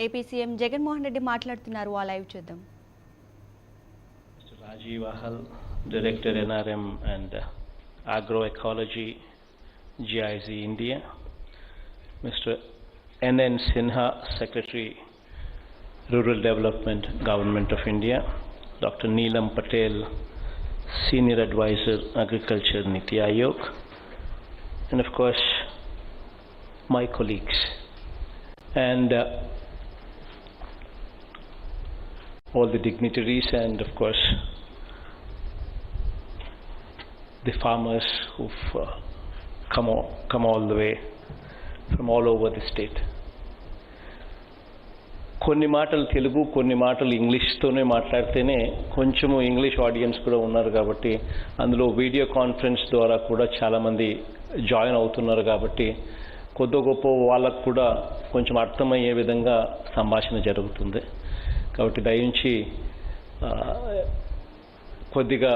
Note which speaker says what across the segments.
Speaker 1: AP CM Jaganmohan Reddy మాట్లాడుతున్నారు. ఆ live చూద్దాం.
Speaker 2: Mr. Rajiv Ahal, Director NRM and Agroecology, GIZ India. Mr. N.N. Sinha, Secretary, Rural Development, Government of India. Dr. Neelam Patel, Senior Advisor, Agriculture, Niti Aayog. And of course, my colleagues. And all the dignitaries and of course the farmers who've come all the way from all over the state. కొన్ని మాటలు తెలుగు, కొన్ని మాటలు ఇంగ్లీష్తోనే మాట్లాడితేనే కొంచెము English audience కూడా ఉన్నారు కాబట్టి అందులో వీడియో కాన్ఫరెన్స్ ద్వారా కూడా చాలామంది జాయిన్ అవుతున్నారు కాబట్టి కొద్ది గొప్ప వాళ్ళకు కూడా కొంచెం అర్థమయ్యే విధంగా సంభాషణ జరుగుతుంది. కాబట్టి దయించి కొద్దిగా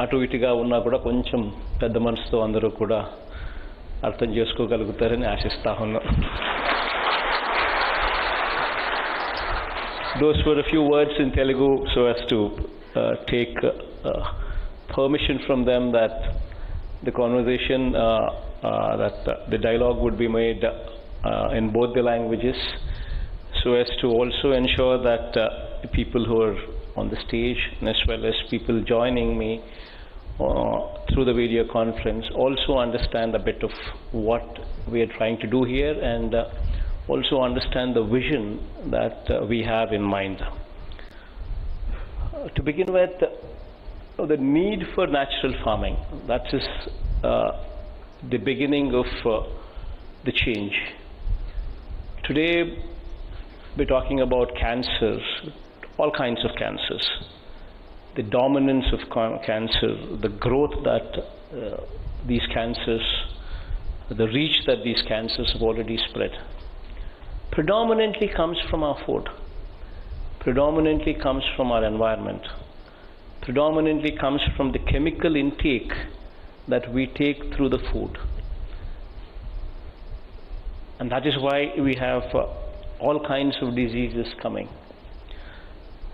Speaker 2: అటు ఇటుగా ఉన్నా కూడా కొంచెం పెద్ద మనసుతో అందరూ కూడా అర్థం చేసుకోగలుగుతారని ఆశిస్తా ఉన్నాం. Those were a few words in Telugu so as to take permission from them that the conversation, that the dialogue would be made in both the languages, so as to also ensure that people who are on the stage and as well as people joining me through the video conference also understand a bit of what we are trying to do here and also understand the vision that we have in mind. To begin with, the need for natural farming, that is the beginning of the change. Today we're talking about cancers, all kinds of cancers, the dominance of cancer, the growth that these cancers, the reach that these cancers have already spread, predominantly comes from our food, predominantly comes from our environment, predominantly comes from the chemical intake that we take through the food. And that is why we have all kinds of diseases coming.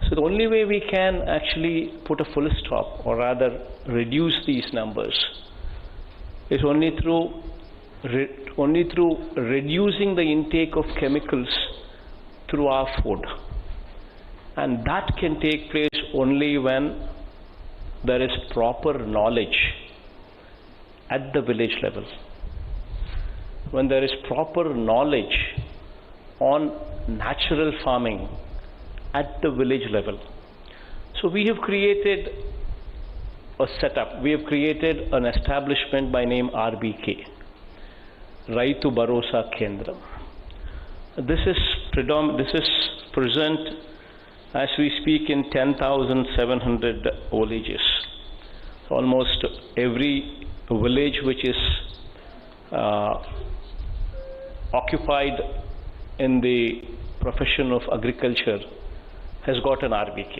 Speaker 2: So the only way we can actually put a full stop, or rather reduce these numbers, is only through reducing the intake of chemicals through our food. And that can take place only when there is proper knowledge at the village level, when there is proper knowledge on natural farming at the village level. So we have created a setup, we have created an establishment by name RBK, Raitu Bharosa Kendram. This is present as we speak in 10,700 villages. Almost every village which is occupied in the profession of agriculture has got an RBK.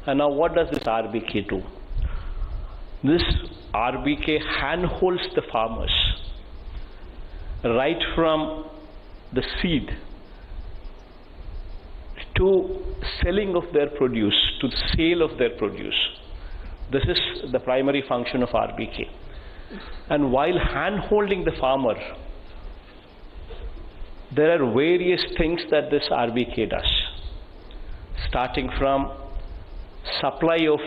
Speaker 2: And now what does this RBK do? This RBK handholds the farmers right from the seed to selling of their produce, to the sale of their produce. This is the primary function of RBK. And while hand-holding the farmer, there are various things that this RBK does, starting from supply of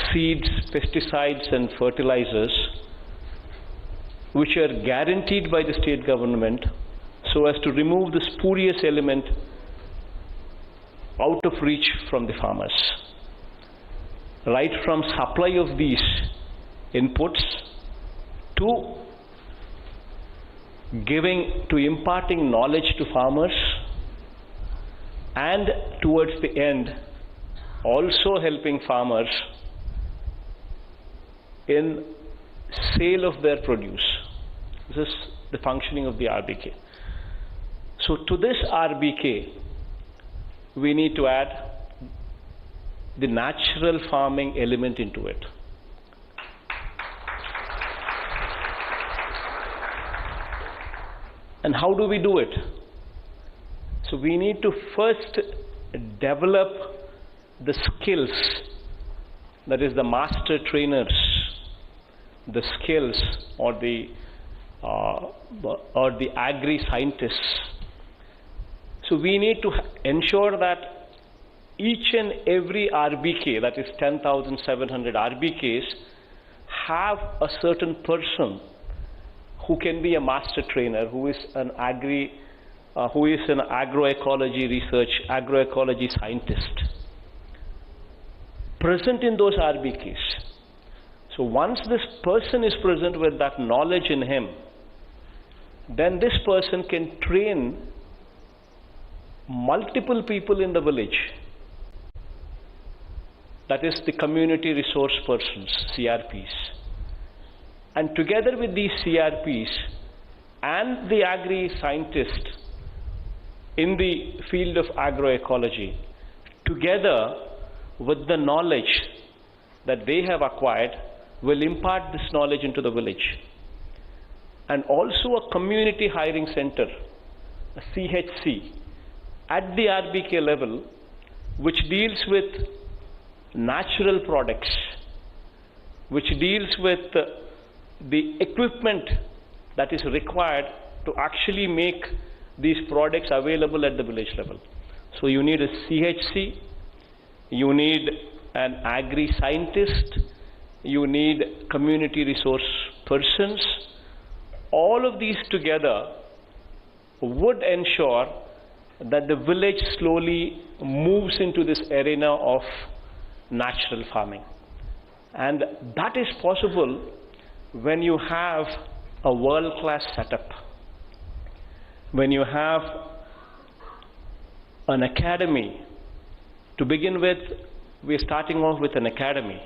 Speaker 2: seeds, pesticides and fertilizers, which are guaranteed by the state government so as to remove the spurious element out of reach from the farmers. Right from supply of these inputs to imparting knowledge to farmers, and towards the end also helping farmers in sale of their produce. This is the functioning of the RBK. So to this RBK we need to add the natural farming element into it. And how do we do it? So we need to first develop the skills, that is the master trainers, the skills, or the agri-scientists. So we need to ensure that each and every RBK, that is 10,700 RBKs, have a certain person who can be a master trainer, who is an agroecology research, agroecology scientist, present in those RBKs. So once this person is present with that knowledge in him, then this person can train multiple people in the village. That is the community resource persons, CRPs. And together with these CRPs and the agri-scientist in the field of agroecology, together with the knowledge that they have acquired, will impart this knowledge into the village. And also a community hiring center, a CHC, at the RBK level, which deals with natural products, which deals with the equipment that is required to actually make these products available at the village level. So you need a CHC, you need an agri-scientist, you need community resource persons. All of these together would ensure that the village slowly moves into this arena of natural farming. And that is possible when you have a world-class setup, when you have an academy. To begin with, we are starting off with an academy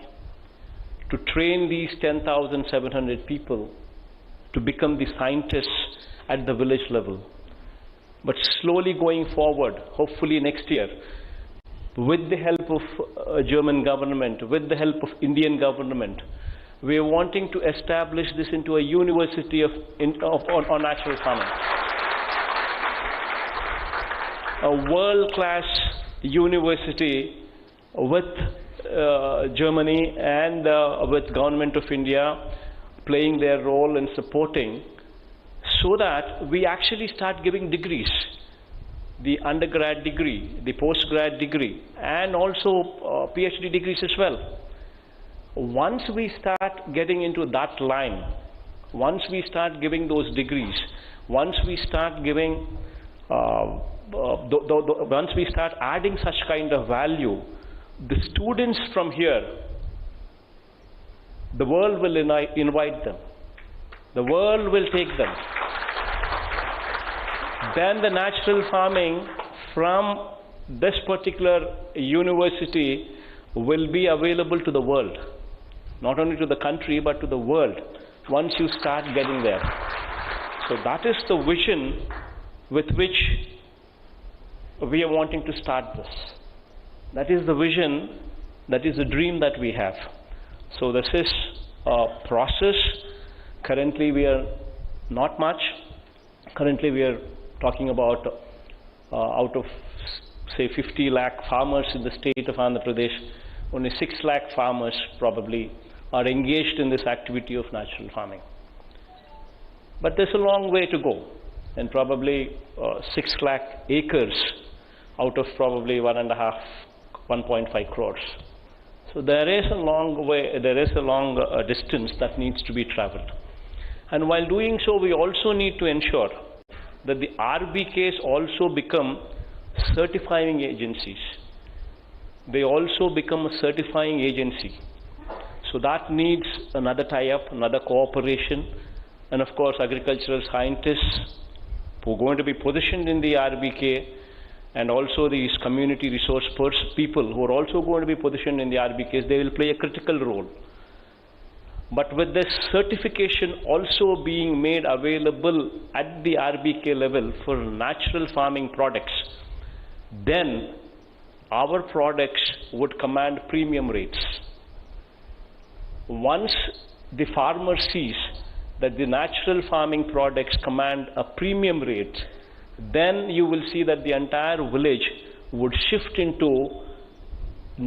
Speaker 2: to train these 10,700 people to become the scientists at the village level. But slowly going forward, hopefully next year, with the help of German government, with the help of Indian government, we are wanting to establish this into a university on natural farming. A world-class university with Germany and with Government of India playing their role in supporting, so that we actually start giving degrees, the undergrad degree, the postgrad degree, and also PhD degrees as well. Once we start getting into that line, once we start giving those degrees, once we start giving, once we start adding such kind of value, the students from here, the world will invite them. The world will take them. Then the natural farming from this particular university will be available to the world. Not only to the country, but to the world, once you start getting there. So that is the vision with which we are wanting to start this. That is the vision, that is the dream that we have. So this is a process. Currently we are not much. Currently we are talking about out of say 50 lakh farmers in the state of Andhra Pradesh, only 6 lakh farmers probably are engaged in this activity of natural farming. But there's a long way to go, and probably 6 lakh acres out of probably 1.5 crores. So there is a long way, there is a long distance that needs to be traveled. And while doing so, we also need to ensure that the RBKs also become certifying agencies. They also become a certifying agency. So that needs another tie-up, another cooperation, and of course agricultural scientists who are going to be positioned in the RBK, and also these community resource people who are also going to be positioned in the RBKs. They will play a critical role. But with this certification also being made available at the RBK level for natural farming products, then our products would command premium rates. Once the farmer sees that the natural farming products command a premium rate, then you will see that the entire village would shift into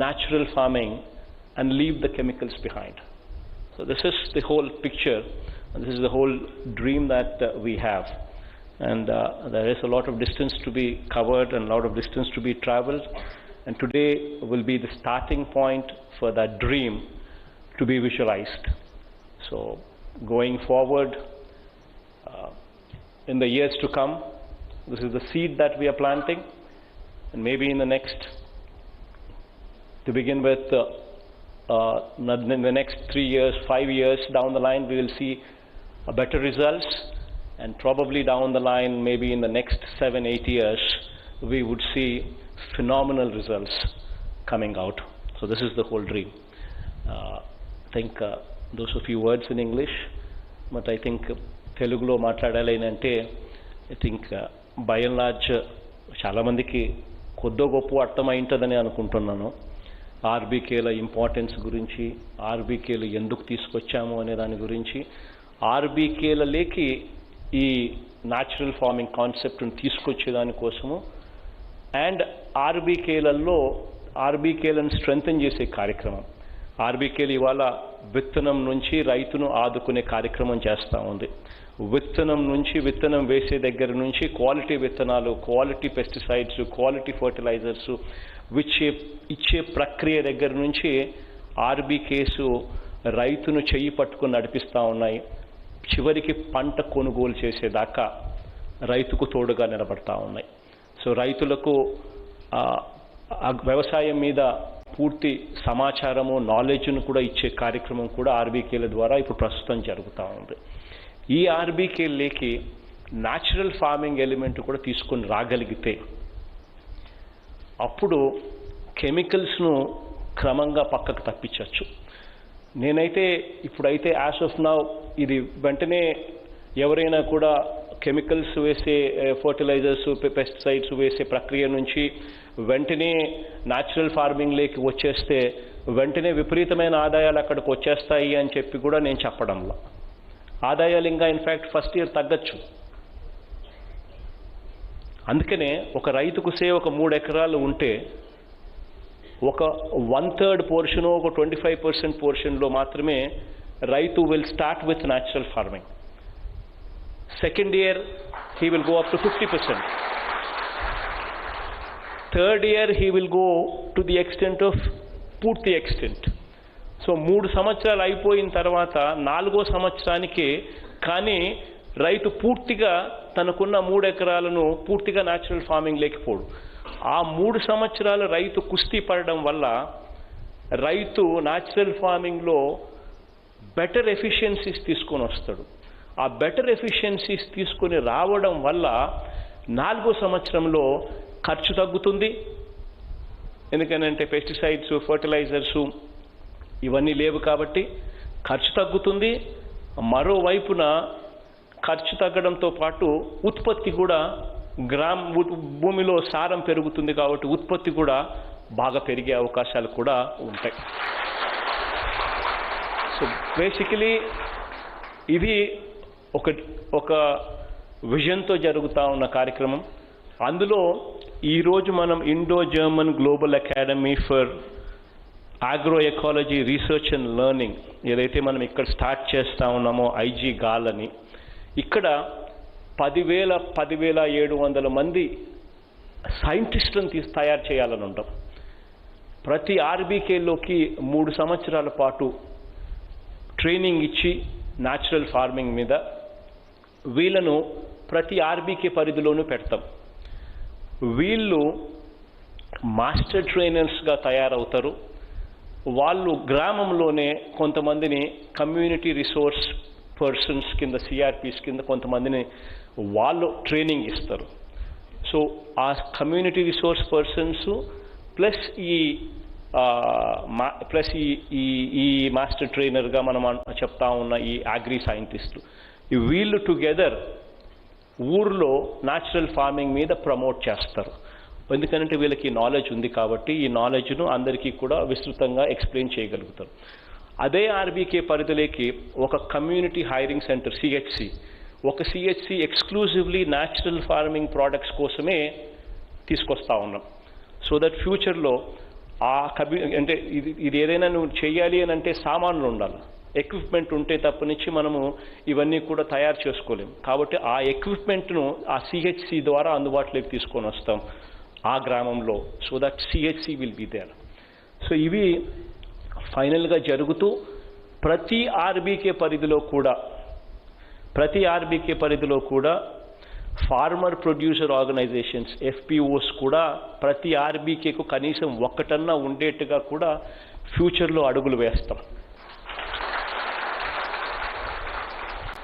Speaker 2: natural farming and leave the chemicals behind. So this is the whole picture, and this is the whole dream that we have. And there is a lot of distance to be covered and a lot of distance to be traveled. And today will be the starting point for that dream to be visualized. So going forward, in the years to come, this is the seed that we are planting. And maybe in the next, to begin with, in the next 3 years, 5 years down the line, we will see better results. And probably down the line, maybe in the next 7, 8 years, we would see phenomenal results coming out. So this is the whole dream. I think those are a few words in English, but I think Telugulo మాట్లాడాలి అంటే I think by and large చాలా మందికి కొద్దో గొప్ప అర్థమై ఉంటుందని అనుకుంటున్నాను. ఆర్బీకేల importance గురించి, ఆర్బీకేలు ఎందుకు తీసుకొచ్చాము అనే దాని గురించి, ఆర్బీకేలలోకి ఈ న్యాచురల్ ఫార్మింగ్ కాన్సెప్ట్ని తీసుకొచ్చేదానికోసము అండ్ ఆర్బీకేలను స్ట్రెంథెన్ చేసే కార్యక్రమం. ఆర్బీకేలు ఇవాళ విత్తనం నుంచి రైతును ఆదుకునే కార్యక్రమం చేస్తూ ఉంది. విత్తనం వేసే దగ్గర నుంచి క్వాలిటీ విత్తనాలు, క్వాలిటీ పెస్టిసైడ్స్, క్వాలిటీ ఫర్టిలైజర్స్ ఇచ్చే ప్రక్రియ దగ్గర నుంచి ఆర్బీకేసు రైతును చెయ్యి పట్టుకుని నడిపిస్తూ ఉన్నాయి. చివరికి పంట కొనుగోలు చేసేదాకా రైతుకు తోడుగా నిలబడతా ఉన్నాయి. సో రైతులకు వ్యవసాయం మీద పూర్తి సమాచారము, నాలెడ్జ్ను కూడా ఇచ్చే కార్యక్రమం కూడా ఆర్బీకేల ద్వారా ఇప్పుడు ప్రస్తుతం జరుగుతూ ఉంది. ఈ ఆర్బీకేలకి న్యాచురల్ ఫార్మింగ్ ఎలిమెంట్ కూడా తీసుకొని రాగలిగితే అప్పుడు కెమికల్స్ను క్రమంగా పక్కకు తప్పించవచ్చు. నేనైతే ఇప్పుడైతే యాజ్ ఆఫ్ నౌ ఇది వెంటనే ఎవరైనా కూడా కెమికల్స్ వేసే ఫర్టిలైజర్స్, పెస్టిసైడ్స్ వేసే ప్రక్రియ నుంచి వెంటనే న్యాచురల్ ఫార్మింగ్లోకి వచ్చేస్తే వెంటనే విపరీతమైన ఆదాయాలు అక్కడికి వచ్చేస్తాయి అని చెప్పి కూడా నేను చెప్పడంలో, ఆదాయాలు ఇంకా ఇన్ఫ్యాక్ట్ ఫస్ట్ ఇయర్ తగ్గచ్చు. అందుకనే ఒక రైతుకు ఒక 3 ఎకరాలు ఉంటే ఒక 1/3 పోర్షన్, ఒక 25% పోర్షన్లో మాత్రమే రైతు will start with natural farming. Second year he will go up to 50%. Third year he will go to the extent of పూర్తి ఎక్స్టెంట్. సో 3 సంవత్సరాలు అయిపోయిన తర్వాత 4వ సంవత్సరానికి కానీ రైతు పూర్తిగా తనకున్న 3 ఎకరాలను పూర్తిగా న్యాచురల్ ఫార్మింగ్ లేకపోడు. ఆ 3 సంవత్సరాలు రైతు కుస్తీ పడడం వల్ల రైతు న్యాచురల్ ఫార్మింగ్లో బెటర్ ఎఫిషియన్సీస్ తీసుకొని వస్తాడు. ఆ బెటర్ ఎఫిషియన్సీస్ తీసుకొని రావడం వల్ల 4వ సంవత్సరంలో ఖర్చు తగ్గుతుంది. ఎందుకనంటే పెస్టిసైడ్స్, ఫర్టిలైజర్సు ఇవన్నీ లేవు కాబట్టి ఖర్చు తగ్గుతుంది. మరోవైపున ఖర్చు తగ్గడంతో పాటు ఉత్పత్తి కూడా భూమిలో సారం పెరుగుతుంది కాబట్టి ఉత్పత్తి కూడా బాగా పెరిగే అవకాశాలు కూడా ఉంటాయి. సో బేసికలీ ఇది ఒక విజన్తో జరుగుతూ ఉన్న కార్యక్రమం. అందులో ఈరోజు మనం Indo German global academy for agroecology research and learning ఏదైతే మనం ఇక్కడ స్టార్ట్ చేస్తూ ఉన్నామో ఐజీ గాల్ అని, ఇక్కడ 10,700 మంది సైంటిస్టులను తయారు చేయాలని ఉంటాం. ప్రతి ఆర్బీకేలోకి 3 సంవత్సరాల పాటు ట్రైనింగ్ ఇచ్చి న్యాచురల్ ఫార్మింగ్ మీద వీళ్ళను ప్రతి ఆర్బీకే పరిధిలోనూ పెడతాం. వీళ్ళు మాస్టర్ ట్రైనర్స్గా తయారవుతారు. వాళ్ళు గ్రామంలోనే కొంతమందిని కమ్యూనిటీ రిసోర్స్ పర్సన్స్ కింద, సిఆర్పీస్ కింద కొంతమందిని వాళ్ళు ట్రైనింగ్ ఇస్తారు. సో ఆ కమ్యూనిటీ రిసోర్స్ పర్సన్స్ ప్లస్ ఈ మాస్టర్ ట్రైనర్గా మనం చెప్తా ఉన్న ఈ అగ్రి సైంటిస్టులు, వీళ్ళు టుగెదర్ ఊర్లో న్యాచురల్ ఫార్మింగ్ మీద ప్రమోట్ చేస్తారు. ఎందుకంటే వీళ్ళకి నాలెడ్జ్ ఉంది కాబట్టి ఈ నాలెడ్జ్ను అందరికీ కూడా విస్తృతంగా ఎక్స్ప్లెయిన్ చేయగలుగుతారు. అదే ఆర్బీకే పరిధిలోకి ఒక కమ్యూనిటీ హైరింగ్ సెంటర్, సిహెచ్సి, ఒక CHC exclusively natural farming products కోసమే తీసుకొస్తా ఉన్నాం. సో దట్ ఫ్యూచర్లో అంటే ఇది ఏదైనా నువ్వు చేయాలి అని అంటే సామాన్లు ఉండాలి, ఎక్విప్మెంట్ ఉంటే తప్పనిచ్చి మనము ఇవన్నీ కూడా తయారు చేసుకోలేము. కాబట్టి ఆ ఎక్విప్మెంట్ను ఆ సిహెచ్సి ద్వారా అందుబాటులోకి తీసుకొని వస్తాం ఆ గ్రామంలో. So that CHC will be there. So ఇవి ఫైనల్గా జరుగుతూ ప్రతి ఆర్బీకే పరిధిలో కూడా ఫార్మర్ ప్రొడ్యూసర్ ఆర్గనైజేషన్స్ ఎఫ్పిఓస్ కూడా ప్రతి ఆర్బీకేకు కనీసం ఒక్కటన్నా ఉండేట్టుగా కూడా ఫ్యూచర్లో అడుగులు వేస్తాం.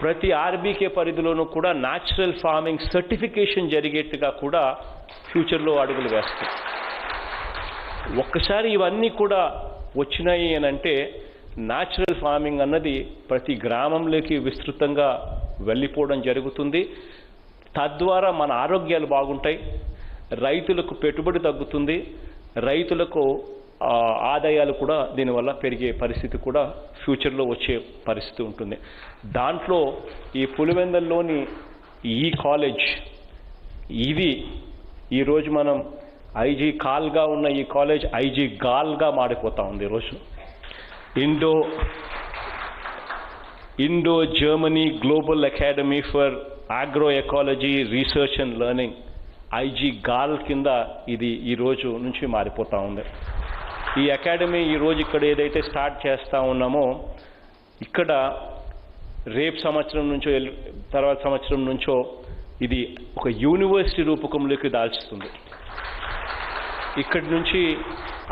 Speaker 2: ప్రతి ఆర్బీకే పరిధిలోనూ కూడా న్యాచురల్ ఫార్మింగ్ సర్టిఫికేషన్ జరిగేట్టుగా కూడా ఫ్యూచర్లో అడుగులు వేస్తాం. ఒక్కసారి ఇవన్నీ కూడా వచ్చినాయి అని అంటే న్యాచురల్ ఫార్మింగ్ అన్నది ప్రతి గ్రామంలోకి విస్తృతంగా వెళ్ళిపోవడం జరుగుతుంది. తద్వారా మన ఆరోగ్యాలు బాగుంటాయి, రైతులకు పెట్టుబడి తగ్గుతుంది, రైతులకు ఆదాయాలు కూడా దీనివల్ల పెరిగే పరిస్థితి కూడా ఫ్యూచర్లో వచ్చే పరిస్థితి ఉంటుంది. దాంట్లో ఈ పులివెందల్లోని ఈ కాలేజ్ ఇది ఈరోజు మనం ఐజీ కాల్గా ఉన్న ఈ కాలేజ్ ఐజీ గాల్గా మారిపోతా ఉంది. ఈరోజు Indo Germany global academy for agroecology research and learning IG గాల్ కింద ఇది ఈరోజు నుంచి మారిపోతూ ఉంది. ఈ అకాడమీ ఈరోజు ఇక్కడ ఏదైతే స్టార్ట్ చేస్తూ ఉన్నామో ఇక్కడ రేపు సంవత్సరం నుంచో తర్వాత సంవత్సరం నుంచో ఇది ఒక యూనివర్సిటీ రూపకంలోకి దాల్చుతుంది. ఇక్కడి నుంచి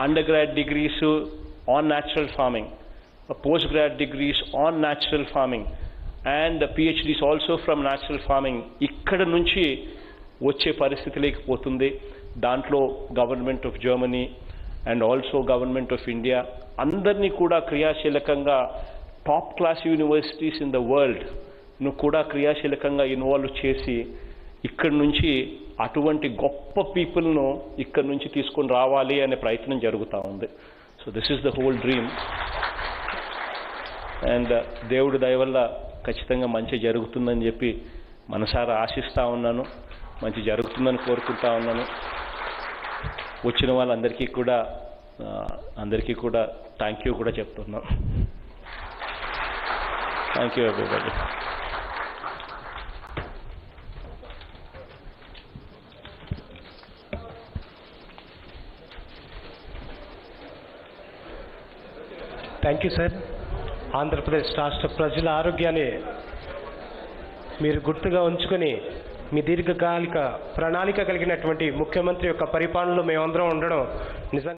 Speaker 2: under grad degrees on natural farming, post grad degrees on natural farming and PhDs also from natural farming ఇక్కడ నుంచి వచ్చే పరిస్థితి లేకపోతుంది. దాంట్లో government of Germany and also government of India అందరినీ కూడా క్రియాశీలకంగా top class universities in the వరల్డ్ను కూడా క్రియాశీలకంగా ఇన్వాల్వ్ చేసి ఇక్కడి నుంచి అటువంటి గొప్ప పీపుల్ను ఇక్కడి నుంచి తీసుకొని రావాలి అనే ప్రయత్నం జరుగుతూ ఉంది. So this is the whole dream. And దేవుడి దయ వల్ల ఖచ్చితంగా మంచి జరుగుతుందని చెప్పి మనసారా ఆశిస్తూ ఉన్నాను, మంచి జరుగుతుందని కోరుకుంటా ఉన్నాను. వచ్చిన వాళ్ళందరికీ కూడా థ్యాంక్ యూ కూడా చెప్తున్నాను. Thank you everybody.
Speaker 3: Thank you sir. Andhra Pradesh రాష్ట్ర ప్రజల ఆరోగ్యాన్ని మీరు గుర్తుగా ఉంచుకొని మీ దీర్ఘకాలిక ప్రణాళిక కలిగినటువంటి ముఖ్యమంత్రి యొక్క పరిపాలనలో మేమందరం ఉండడం నిజంగా